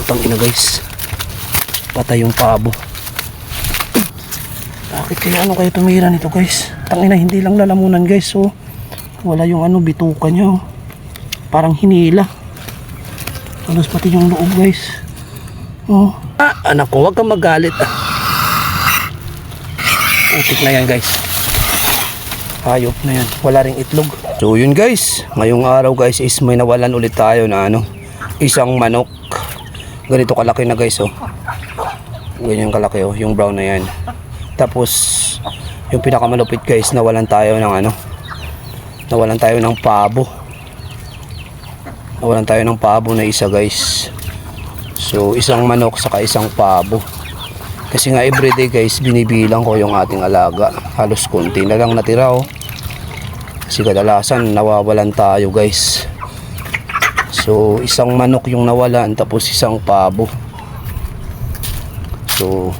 Putang ina guys. Patay yung pabo. Bakit kaya ano kayo tumira nito guys? Tangina, hindi lang lalamunan guys. So, wala yung ano, bituka niya. Oh. Parang hinila. Halos pati yung loob guys. Oh. Anak ko, wag kang magalit. Utik na yan guys. Hayop na yan. Wala ring itlog. So yun guys. Ngayong araw guys is may nawalan ulit tayo na ano, isang manok. Ganito kalaki na guys oh. Ganyan kalaki oh, yung brown na yan. Tapos yung pinakamalupit guys, nawalan tayo ng ano, nawalan tayo ng pabo. Nawalan tayo ng pabo na isa guys. So isang manok saka isang pabo. Kasi nga everyday guys binibilang ko yung ating alaga. Halos konti na lang natira oh. Kasi kadalasan nawawalan tayo guys. So isang manok yung nawalan, tapos isang pabo. So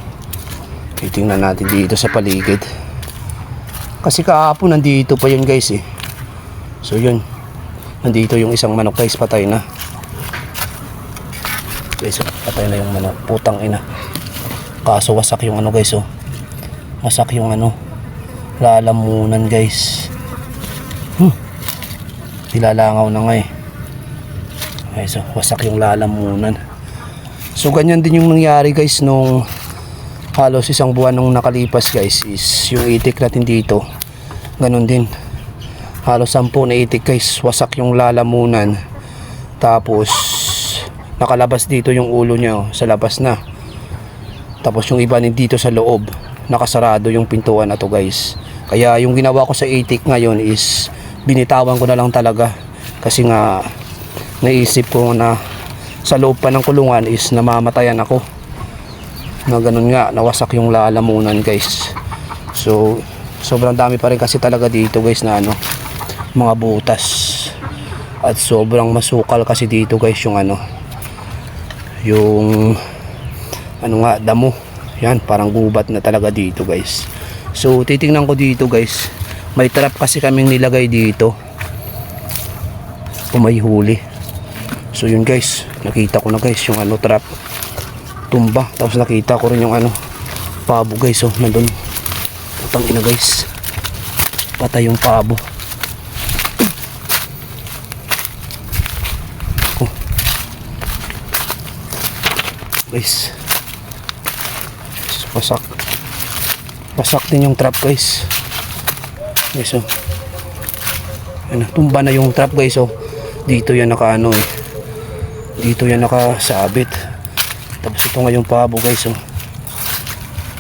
titingnan natin dito sa paligid. Kasi kahapon nandito pa yun guys eh. So yun, nandito yung isang manok guys, patay na. Guys, patay na yung manok. Putang ina. Kaso wasak yung ano guys oh. Wasak yung ano, lalamunan guys. Nilalangaw na nga eh. Okay, so wasak yung lalamunan. So ganyan din yung nangyari guys nung halos isang buwan nung nakalipas guys, is yung itik natin dito. Ganon din. Halos 10 na itik guys, wasak yung lalamunan. Tapos nakalabas dito yung ulo niya oh, sa labas na. Tapos yung iba dito sa loob, nakasarado yung pintuan na to guys. Kaya yung ginawa ko sa itik ngayon is binitawan ko na lang talaga. Kasi nga naisip ko na sa loob pa ng kulungan is namamatayan ako. Na ganun nga, nawasak yung lalamunan guys. So sobrang dami pa rin kasi talaga dito guys na ano, mga butas. At sobrang masukal kasi dito guys yung ano, yung ano nga, damo. Yan, parang gubat na talaga dito guys. So titingnan ko dito guys, may trap kasi kaming nilagay dito kung may huli. So yun guys, nakita ko na guys yung ano, trap tumba. Tapos nakita ko rin yung ano, pabo guys oh, nandun. Putang ina guys, patay yung pabo. Oh. Guys, pasak. Pasak din yung trap guys. Guys oh. Ano, tumba na yung trap guys oh. Dito yan naka ano eh. Dito yan nakasabit. Tapos ito nga yung pabo guys oh.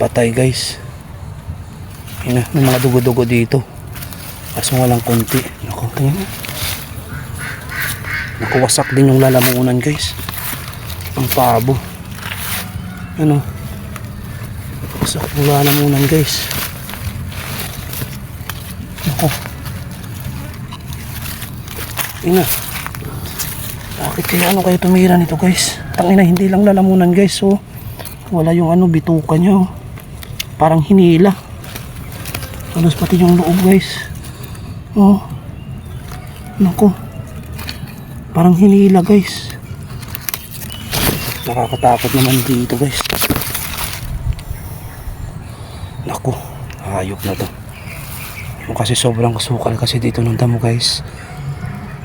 Patay guys. Ayun na, may mga dugo-dugo dito. Kaso nga lang konti. Naku, tingnan. Naku, wasak din yung lalamunan guys. Ang pabo. Ano? Wasak yung lalamunan guys. Naku. Ina. Bakit kaya ano kayo tumira nito guys? Tangina, hindi lang lalamunan guys. So wala yung ano, bituka niya oh. Parang hinila. Halos pati yung loob guys. Oh. Naku. Parang hinila guys. Nakakatakot naman dito guys. Naku, hayop na to. Kasi sobrang kasukal kasi dito ng damo guys.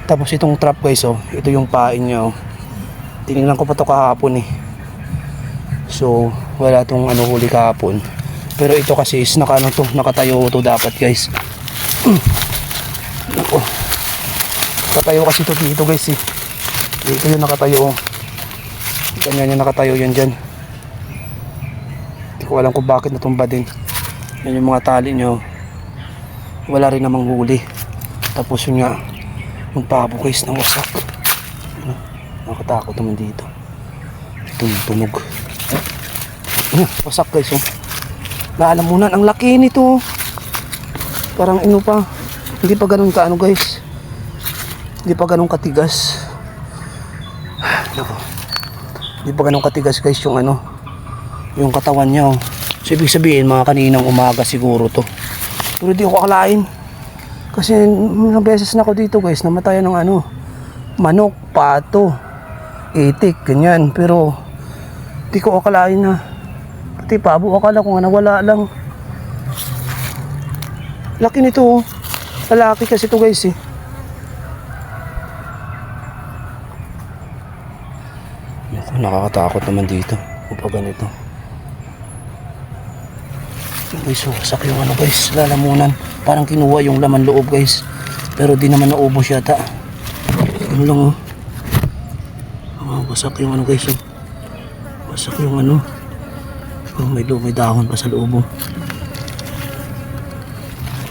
Tapos itong trap guys oh, ito yung pain niya oh. Tinignan ko pa to kahapon eh. So wala tong ano, huli kahapon. Pero ito kasi is naka, ano to, nakatayo to dapat guys. Naku. Nakatayo kasi to dito guys eh. Dito yung nakatayo oh. Ganyan yung nakatayo yan dyan. Hindi ko alam kung bakit natumba din. Yan yung mga tali nyo. Wala rin namang huli. Tapos yun nga, yung pabo guys na wasak. Nakatakot naman dito. Itong tunog. Wasak guys oh. Lalamunan, ang laki nito. Parang ino pa. Hindi pa ganun ka ano guys. Hindi pa ganun katigas. Nako. Hindi pa ganun katigas guys yung ano, yung katawan niya oh. So ibig sabihin mga kaninang umaga siguro to. Pero di ko akalain. Kasi ilang beses na ako dito guys, namatayan ng ano, manok, pato, itik, ganyan. Pero Di ko akalain na. Pati pabo, akala ko nga nawala lang. Laki nito oh. Lalaki kasi ito guys eh. Nakakatakot naman dito kapag ganito. Guys, wasak yung ano guys, lalamunan. Parang kinuha yung laman loob guys. Pero di naman naubos yata. Ano lang oh. Wasak yung ano guys oh. Wasak yung ano. Oh, may dahon pa sa loob oh.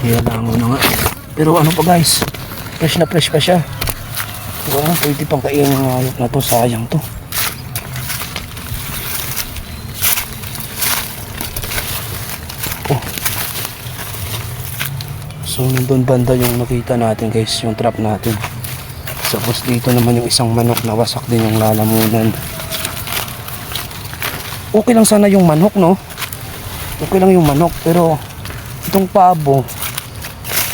Nilalangaw na nga. Pero ano pa guys, fresh na fresh pa siya. Oo, pwede pang kainin ng hayop na to, sayang to. Oh. So nandun banda yung nakita natin guys, yung trap natin. Tapos dito naman yung isang manok na wasak din yung lalamunan. Okay lang sana yung manok no. Okay lang yung manok, pero itong pabo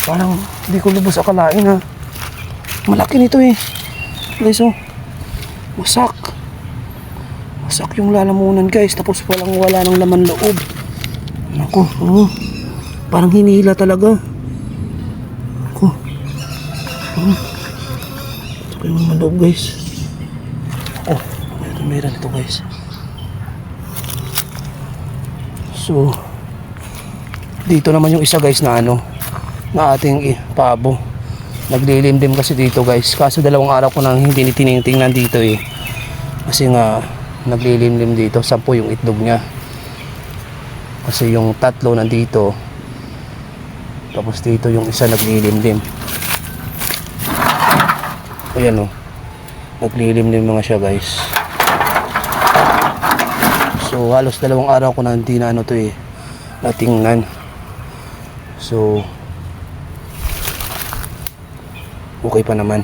parang hindi ko lubos akalain ha. Malaki nito eh guys oh. Wasak yung lalamunan guys. Tapos wala ng laman loob. Naku oh. Parang hinila talaga. Naku yung laman loob guys. Oh meron ito guys. So dito naman yung isa guys na ano, na ating pabo. Naglilimlim kasi dito guys. Kaso 2 araw ko nang hindi tinitingnan dito eh. Kasi nga naglilimlim dito. 10 yung itlog niya. Kasi yung 3 nandito. Tapos dito yung isa naglilimlim. Ayan oh. Naglilimlim mga siya guys. So halos 2 araw ko na hindi na ano to eh, natingnan. So okay pa naman.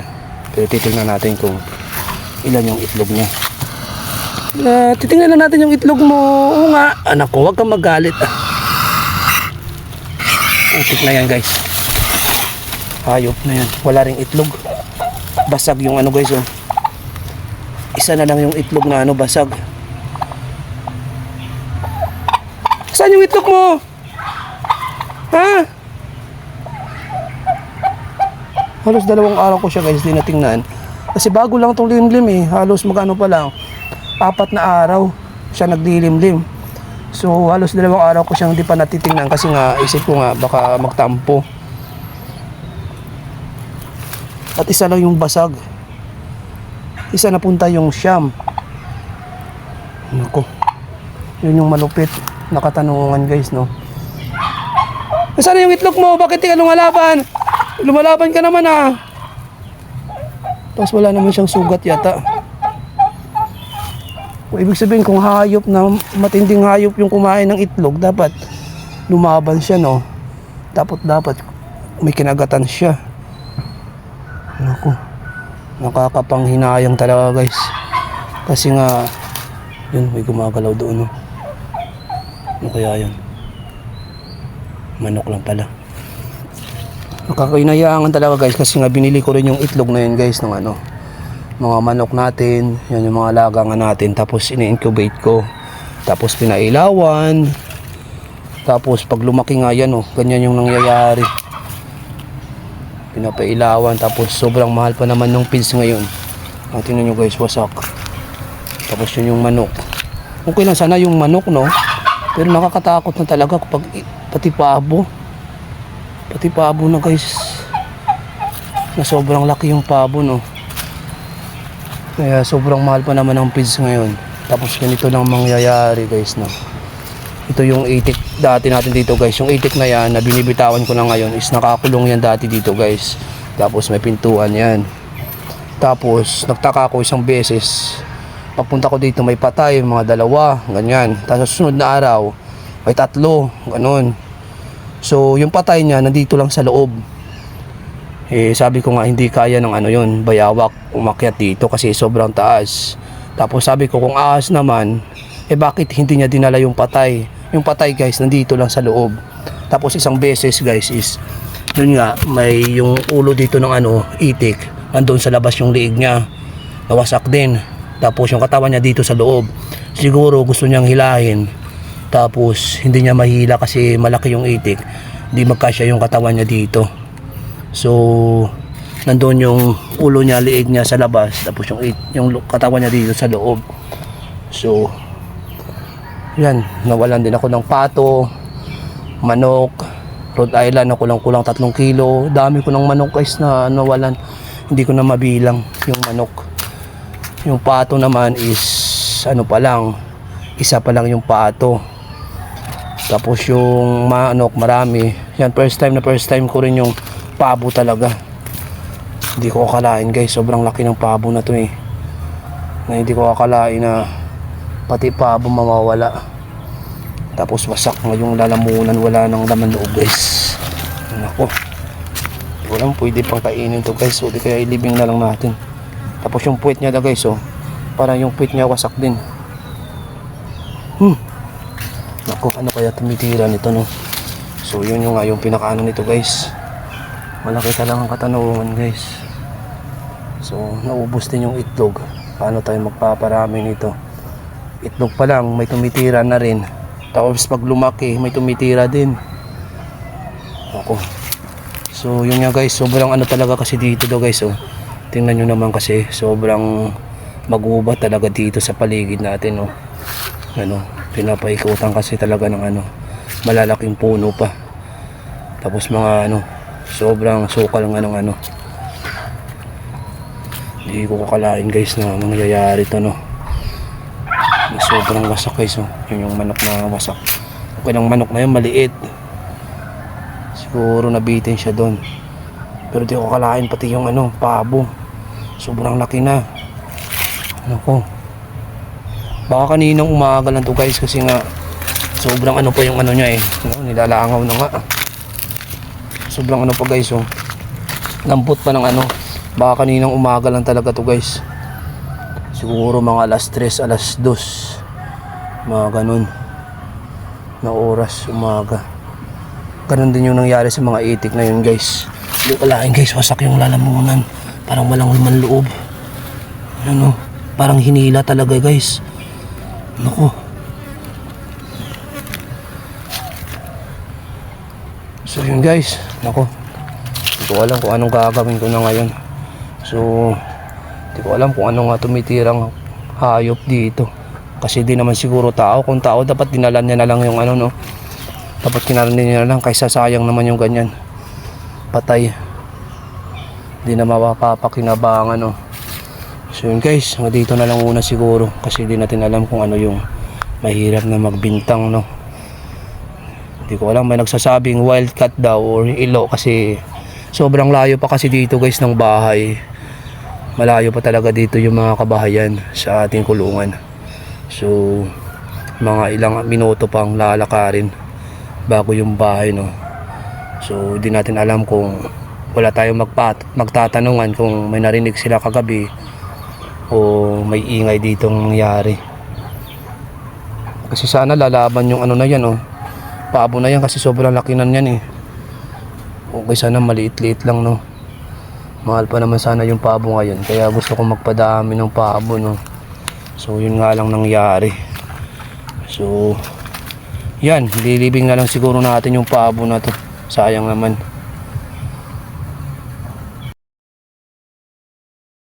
Pero titingnan natin kung ilan yung itlog niya. Titingnan lang natin yung itlog mo. Oo nga. Anak ko, huwag kang magalit. Utik na yan guys. Hayop na yan. Wala ring itlog. Basag yung ano guys oh. Isa na lang yung itlog na ano, basag. Saan yung itlog mo? Ha? Halos 2 araw ko siya guys di natingnan. Kasi bago lang itong limlim eh. Halos magano pa lang. 4 na araw siya naglilimlim. So halos 2 araw ko siyang di pa natitingnan. Kasi nga isip ko nga baka magtampo. At isa lang yung basag. Isa napunta yung siyam. Naku. Yun yung malupit. Nakatanungan guys no. Saan yung itlog mo? Bakit di ka lumalaban? Lumalaban ka naman ah. Tapos wala naman siyang sugat yata. O, ibig sabihin kung hayop na matinding hayop yung kumain ng itlog, dapat lumaban siya no. Dapat may kinagatan siya. Naku. Nakakapanghinayang talaga guys. Kasi nga yun may gumagalaw doon no. Ano kaya yun? Manok lang pala. Nakakainayangan talaga guys kasi nga binili ko rin yung itlog na yun guys ng ano, mga manok natin. Yan yung mga lagangan natin. Tapos ini-incubate ko. Tapos pinailawan. Tapos pag lumaki nga yan oh, ganyan yung nangyayari. Pinapailawan. Tapos sobrang mahal pa naman ng feeds ngayon. Tingnan nyo guys, wasak. Tapos yun yung manok. Okay lang sana yung manok no. Pero nakakatakot na talaga kapag pati pabo. Pati pabo na guys. Na sobrang laki yung pabo no. Kaya sobrang mahal pa naman ang feeds ngayon. Tapos ganito lang mangyayari guys no. Ito yung itik dati natin dito guys. Yung itik na yan na binibitawan ko na ngayon is nakakulong yan dati dito guys. Tapos may pintuan yan. Tapos nagtaka ako isang beses. Pagpunta ko dito may patay, mga 2, ganyan. Tapos susunod na araw, may 3, ganun. So yung patay niya nandito lang sa loob. Eh sabi ko nga hindi kaya ng ano yun, bayawak umakyat dito kasi sobrang taas. Tapos sabi ko kung ahas naman, eh bakit hindi niya dinala yung patay? Yung patay guys nandito lang sa loob. Tapos isang beses guys is yun nga may yung ulo dito ng ano, itik. Andun sa labas yung liig niya. Nawasak din. Tapos yung katawan niya dito sa loob. Siguro gusto niyang hilahin. Tapos hindi niya mahila kasi malaki yung itik. Hindi magkasya yung katawan niya dito. So nandoon yung ulo niya, liig niya sa labas. Tapos yung katawan niya dito sa loob. So yan, nawalan din ako ng pato, manok, Rhode Island na kulang-kulang 3 kilo. Dami ko ng manok guys na nawalan. Hindi ko na mabilang yung manok. Yung pato naman is ano pa lang, isa pa lang yung pato. Tapos yung manok marami. Yan, first time ko rin yung pabo talaga. Hindi ko akalain guys, sobrang laki ng pabo na to eh. Na hindi ko akalain na pati pabo mawawala. Tapos wasak nga yung lalamunan, wala nang laman loob guys. Nako, walang pwede pang kainin to guys, so di kaya ilibing na lang natin. Tapos yung puwit niya da guys, oh, parang yung puwit niya wasak din. Nako, ano kaya tumitira nito no? So yun yung nga yung pinakaano nito guys. Malaki talagang katanungan guys. So naubos din yung itlog. Paano tayo magpaparami nito? Itlog pa lang may tumitira na rin. Tapos pag lumaki may tumitira din. Ako. So yun nga guys, sobrang ano talaga kasi dito do guys, oh. Tingnan nyo naman kasi sobrang magubat talaga dito sa paligid natin, oh. Ano, pinapaikutan kasi talaga ng ano, malalaking puno pa. Tapos mga ano, sobrang sukal nga ng ano. Hindi ko kakalain guys na mangyayari to no. Sobrang wasak guys, oh. Yun yung manok na wasak. Okay, ng manok na yun maliit. Siguro nabitin siya doon. Pero di ko kakalain pati yung ano, pabo. Sobrang laki na. Ano ko. Baka kaninang umaga lang to guys kasi nga sobrang ano pa yung ano niya eh. No, nilalangaw na nga. Sobrang ano pa guys, oh. Lambot pa ng ano. Baka kaninang umaga lang talaga to guys. Siguro mga alas 3, alas 2. Mga ganun na oras umaga. Ganun din yung nangyari sa mga itik na yun guys. Hindi ko lain guys, wasak yung lalamunan. Parang walang laman loob. Ano, parang hinila talaga guys. Naku. So yun guys, naku. Hindi ko alam kung anong gagawin ko na ngayon. So hindi ko alam kung ano nga tumitirang hayop dito. Kasi di naman siguro tao. Kung tao dapat dinalan niya na lang yung ano no. Dapat kinalan niya na lang kaysa sayang naman yung ganyan. Patay. Di na mapapakinabangan no. So yun guys, dito na lang muna siguro. Kasi di natin alam kung ano yung mahirap na magbintang no. Hindi ko alam, may nagsasabing wildcat daw or ilo kasi sobrang layo pa kasi dito guys ng bahay. Malayo pa talaga dito yung mga kabahayan sa ating kulungan. So mga ilang minuto pang lalakarin bago yung bahay no. So di natin alam kung wala tayong magtatanungan kung may narinig sila kagabi o may ingay ditong nangyari. Kasi sana lalaban yung ano na yan oh. Pabo na yan kasi sobrang laki na yan eh. Okay, sana maliit-liit lang no. Mahal pa naman sana yung pabo ngayon. Kaya gusto ko magpadami ng pabo no. So yun nga lang nangyari. So yan, lilibing na lang siguro natin yung pabo na to. Sayang naman.